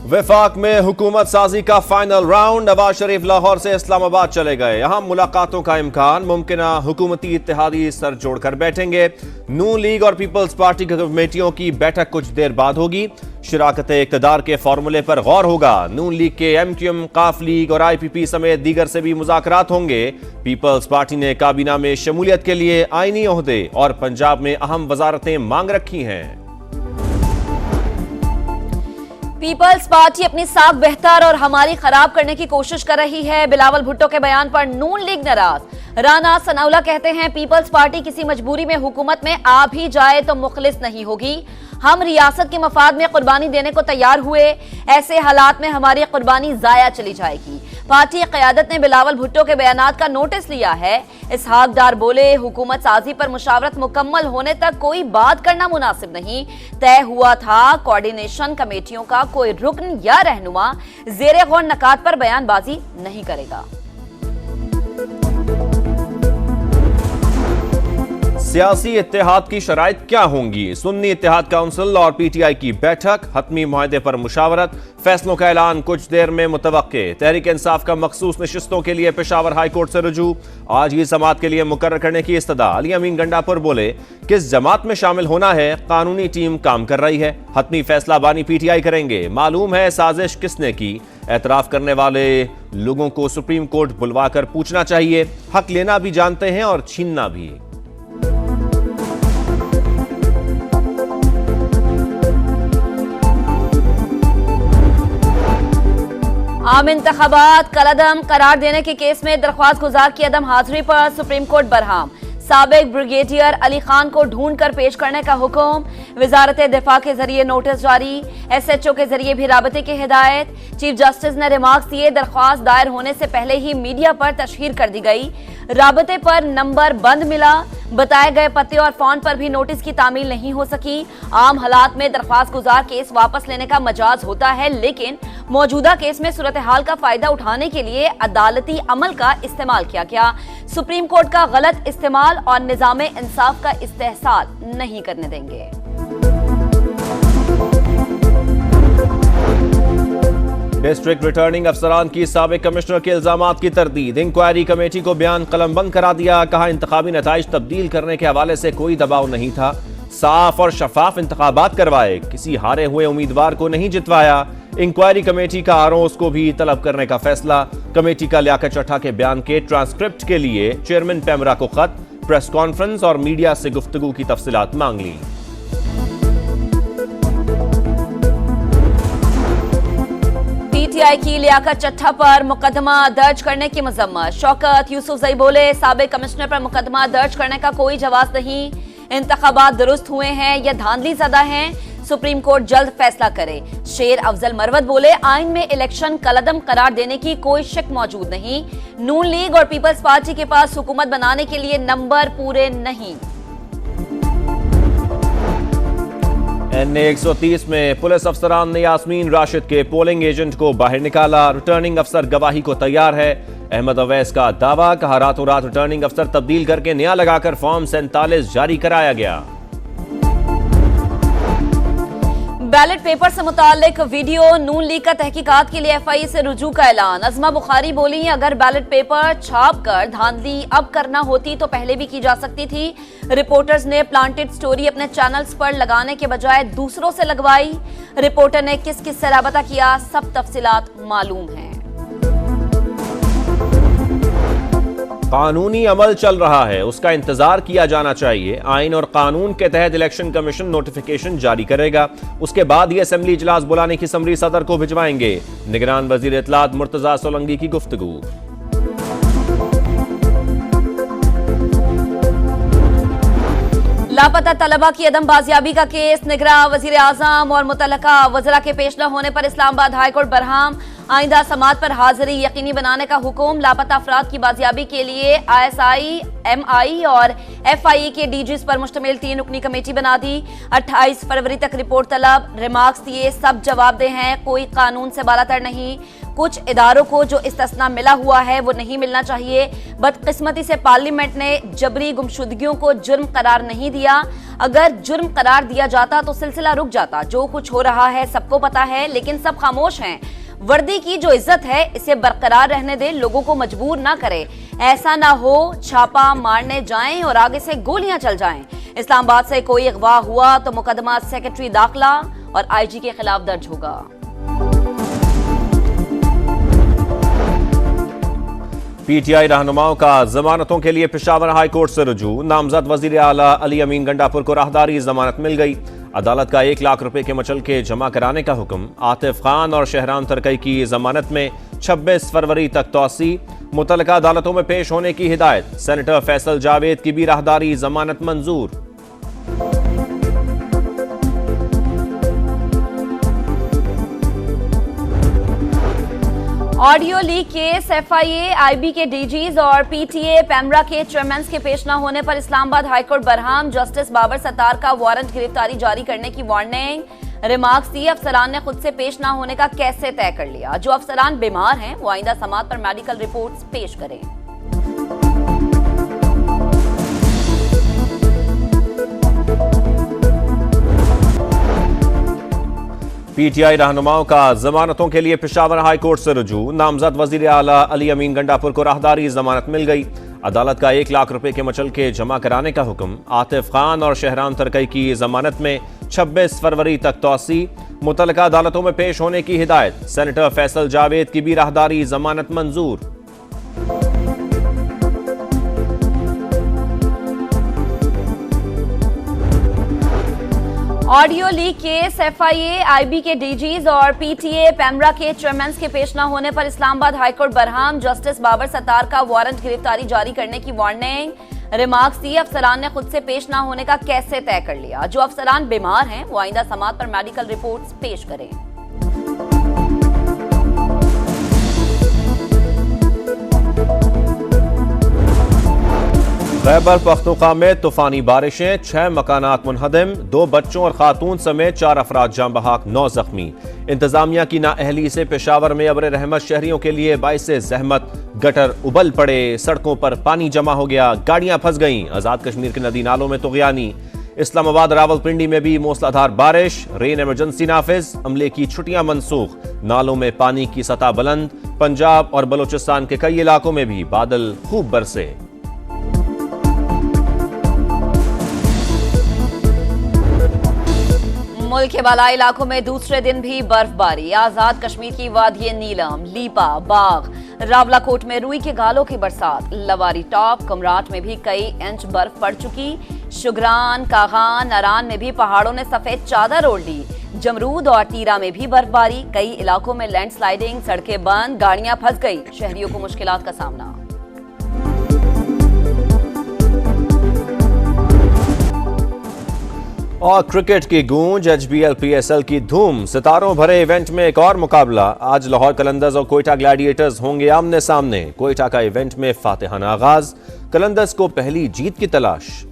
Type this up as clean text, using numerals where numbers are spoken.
वफाक में हुकूमत साजी का फाइनल राउंड। नवाज शरीफ लाहौर से इस्लामाबाद चले गए। यहां मुलाकातों का इम्कान। मुमकिना हुकूमती इत्तेहादी सर जोड़कर बैठेंगे। नून लीग और पीपल्स पार्टी की कमेटियों की बैठक कुछ देर बाद होगी। शिराकत इक़्तिदार के फॉर्मूले पर गौर होगा। नून लीग के MQM, काफ लीग और IPP समेत दीगर से भी मुज़ाकरात होंगे। पीपल्स पार्टी ने काबीना में शमूलियत के लिए आईनी ओहदे और पंजाब में अहम वजारतें मांग रखी हैं। पीपल्स पार्टी अपनी साख बेहतर और हमारी खराब करने की कोशिश कर रही है। बिलावल भुट्टो के बयान पर नून लीग नाराज। राना सनाउल्लाह कहते हैं पीपल्स पार्टी किसी मजबूरी में हुकूमत में आ भी जाए तो मुखलिस नहीं होगी। हम रियासत के मफाद में कुर्बानी देने को तैयार हुए। ऐसे हालात में हमारी कुर्बानी जाया चली जाएगी। पार्टी क़यादत ने बिलावल भुट्टो के बयानात का नोटिस लिया है। इसहाक डार बोले हुकूमत साजी पर मुशावरत मुकम्मल होने तक कोई बात करना मुनासिब नहीं। तय हुआ था कोऑर्डिनेशन कमेटियों का कोई रुकन या रहनुमा ज़ेरे गौर नकात पर बयानबाजी नहीं करेगा। सियासी इत्तेहाद की शराइत क्या होंगी? सुन्नी इत्तेहाद काउंसिल और PTI की बैठक। हतमी मुआहदे पर मुशावरत। फैसलों का ऐलान कुछ देर में मुतवक्के। तहरीक इंसाफ का मखसूस नशिस्तों के लिए पेशावर हाई कोर्ट से रुजू। आज ही समात के लिए मुकर्रर करने की इस्तदा। अली अमीन गंडापुर बोले किस जमात में शामिल होना है कानूनी टीम काम कर रही है। हतमी फैसला बानी PTI करेंगे। मालूम है साजिश किसने की। एतराफ करने वाले लोगों को सुप्रीम कोर्ट बुलवाकर पूछना चाहिए। हक लेना भी जानते हैं और छीनना भी। आम इंतखाबात कलअदम करार देने के केस में दरख्वास्त गुजार की अदम हाजिरी पर सुप्रीम कोर्ट बरहम। साबिक ब्रिगेडियर अली खान को ढूंढ कर पेश करने का हुक्म। वजारत दिफा के जरिए नोटिस जारी। SHO के जरिए भी राबते की हिदायत। चीफ जस्टिस ने रिमार्क्स दिए दरख्वास्त दायर होने से पहले ही मीडिया पर तशहीर कर दी गई। राबते पर नंबर बंद मिला। बताए गए पते और फोन पर भी नोटिस की तामील नहीं हो सकी। आम हालात में दरख्वास्त गुजार केस वापस लेने का मजाज होता है, लेकिन मौजूदा केस में सूरत हाल का फायदा उठाने के लिए अदालती अमल का इस्तेमाल किया गया। सुप्रीम कोर्ट का गलत इस्तेमाल और निजामे इंसाफ का इस्तेहसाल नहीं करने देंगे। डिस्ट्रिक्ट रिटर्निंग अफसरान की साबिक कमिश्नर के इल्जामात की तरदीद। इंक्वायरी कमेटी को बयान कलमबंद करा दिया। कहा इंतखाबी नताइज तब्दील करने के हवाले से कोई दबाव नहीं था। साफ और शफाफ इंतखाबात करवाए। किसी हारे हुए उम्मीदवार को नहीं जितवाया। इंक्वायरी कमेटी का आरोज को भी तलब करने का फैसला। कमेटी का लियाकत चट्टा के बयान के ट्रांसक्रिप्ट के लिए चेयरमैन पेमरा को खत। प्रेस कॉन्फ्रेंस और मीडिया से गुफ्तगू की तफसीलात मांग ली। PTI की लियाकत चट्टा पर मुकदमा दर्ज करने की मजम्मत। शौकत यूसुफजई बोले साबिक कमिश्नर पर मुकदमा दर्ज करने का कोई जवाब नहीं। इंतखाबात दुरुस्त हुए हैं या धांधली ज़दा हैं, सुप्रीम कोर्ट जल्द फैसला करे। शेर अफजल मरवत बोले आइन में इलेक्शन कलअदम करार देने की कोई शक मौजूद नहीं। नून लीग और पीपल्स पार्टी के पास हुकूमत बनाने के लिए नंबर पूरे नहीं। NA 130 में पुलिस अफसरान ने यास्मीन राशिद के पोलिंग एजेंट को बाहर निकाला। रिटर्निंग अफसर गवाही को तैयार है। अहमद अवैस का दावा। कहा रातों रात रिटर्निंग अफसर तब्दील करके नया लगाकर फॉर्म 47 जारी कराया गया। बैलेट पेपर से मुताल्लिक वीडियो। नून लीग का तहकीकात के लिए FI से रुजू का ऐलान। अज़मा बुखारी बोली अगर बैलेट पेपर छाप कर धांधली अब करना होती तो पहले भी की जा सकती थी। रिपोर्टर्स ने प्लांटेड स्टोरी अपने चैनल्स पर लगाने के बजाय दूसरों से लगवाई। रिपोर्टर ने किस किस से राबता किया, सब तफसीलात मालूम है। कानूनी अमल चल रहा है, उसका इंतजार किया जाना चाहिए। आइन और कानून के तहत इलेक्शन कमीशन नोटिफिकेशन जारी करेगा। उसके बाद ही असेंबली इजलास बुलाने की समरी सदर को भिजवाएंगे। निगरान वजीर इत्तलात मुर्तजा सोलंगी की गुफ्तगू। लापता तलबा की अदम बाजियाबी का केस। निगरान वजीर आजम और मुतल्लका वज़रा के पेश न होने पर इस्लामाबाद हाईकोर्ट बरहम। आइंदा समात पर हाजिरी यकीनी बनाने का हुक्म। लापता अफराद की बाजियाबी के लिए ISI, MI और FI के DGs पर मुश्तमिल 3 रुकनी कमेटी बना दी। 28 फरवरी तक रिपोर्ट तलब। रिमार्क्स दिए सब जवाबदेह हैं, कोई कानून से बालातर नहीं। कुछ इदारों को जो इस्तिस्ना मिला हुआ है वो नहीं मिलना चाहिए। बदकिस्मती से पार्लियामेंट ने जबरी गुमशुदगियों को जुर्म करार नहीं दिया। अगर जुर्म करार दिया जाता तो सिलसिला रुक जाता। जो कुछ हो रहा है सबको पता है, लेकिन सब खामोश हैं। वर्दी की जो इज्जत है इसे बरकरार रहने दे, लोगों को मजबूर ना करे। ऐसा ना हो छापा मारने जाएं और आगे से गोलियां चल जाएं। इस्लामाबाद से कोई अगवा हुआ तो मुकदमा सेक्रेटरी दाखिला और आईजी के खिलाफ दर्ज होगा। पीटीआई रहनुमाओं का जमानतों के लिए पेशावर हाई कोर्ट से रुजू। नामजद वजीर आला अली अमीन गंडापुर को राहदारी जमानत मिल गई। अदालत का 1 लाख रुपए के मचलके जमा कराने का हुक्म। आतिफ खान और शहरान तरकई की जमानत में 26 फरवरी तक तौसी। मुतल्लिका अदालतों में पेश होने की हिदायत। सेनेटर फैसल जावेद की भी राहदारी जमानत मंजूर। Audio leak case, FIA, IB के डीजीज और पीटीए पैमरा के चेयरमैन के पेश न होने पर इस्लामाबाद हाईकोर्ट बरहाम। जस्टिस बाबर सत्तार का वारंट गिरफ्तारी जारी करने की वार्निंग। रिमार्क्स दी, अफसरान ने खुद से पेश न होने का कैसे तय कर लिया। जो अफसरान बीमार हैं वो आइंदा समात पर मेडिकल रिपोर्ट्स पेश करें। पीटीआई रहनुमाओं का जमानतों के लिए पेशावर हाई कोर्ट से रुजू। नामजद वजीर आला अली अमीन गंडापुर को राहदारी जमानत मिल गई। अदालत का 1 लाख रुपए के मचलके जमा कराने का हुक्म। आतिफ खान और शहरान तरकई की जमानत में 26 फरवरी तक तौसी। मुतल्लिका अदालतों में पेश होने की हिदायत। सेनेटर फैसल जावेद की भी राहदारी जमानत मंजूर। Audio leak case, FIA, IB के डीजीज और पीटीए पैमरा के चेयरमैन के पेश न होने पर इस्लामाबाद हाईकोर्ट बरहाम। जस्टिस बाबर सत्तार का वारंट गिरफ्तारी जारी करने की वार्निंग। रिमार्क्स दी, अफसरान ने खुद से पेश न होने का कैसे तय कर लिया। जो अफसरान बीमार हैं वो आइंदा समात पर मेडिकल रिपोर्ट्स पेश करें। खैबर पख्तूनख्वा में तूफानी बारिशें, 6 मकानात मुनहदम, 2 बच्चों और खातून समेत 4 अफराद जाँ बहाक, 9 जख्मी। इंतजामिया की नाअहली से पेशावर में अब्र रहमत शहरियों के लिए बाइसे जहमत। गटर उबल पड़े, सड़कों पर पानी जमा हो गया, गाड़ियां फंस गईं। आजाद कश्मीर के नदी नालों में तुगयानी। इस्लामाबाद रावलपिंडी में भी मूसलाधार बारिश, रेन इमरजेंसी नाफिज, अमले की छुट्टियां मनसूख। नालों में पानी की सतह बुलंद। पंजाब और बलोचिस्तान के कई इलाकों में भी बादल खूब बरसे। मुल्क के बालाई इलाकों में दूसरे दिन भी बर्फबारी। आजाद कश्मीर की वादिये नीलम, लीपा, बाग, रावलाकोट में रुई के गालों की बरसात। लवारी टॉप, कमराट में भी कई इंच बर्फ पड़ चुकी। शुगरान, कागान, नारान में भी पहाड़ों ने सफेद चादर ओढ़ ली। जमरूद और तीरा में भी बर्फबारी। कई इलाकों में लैंडस्लाइडिंग, सड़कें बंद, गाड़ियां फंस गई। शहरियों को मुश्किलात का सामना। और क्रिकेट की गूंज, HBL PSL की धूम। सितारों भरे इवेंट में एक और मुकाबला। आज लाहौर कलंदर्स और कोयटा ग्लैडिएटर्स होंगे आमने सामने। कोयटा का इवेंट में फातिहाना आगाज। कलंदर्स को पहली जीत की तलाश।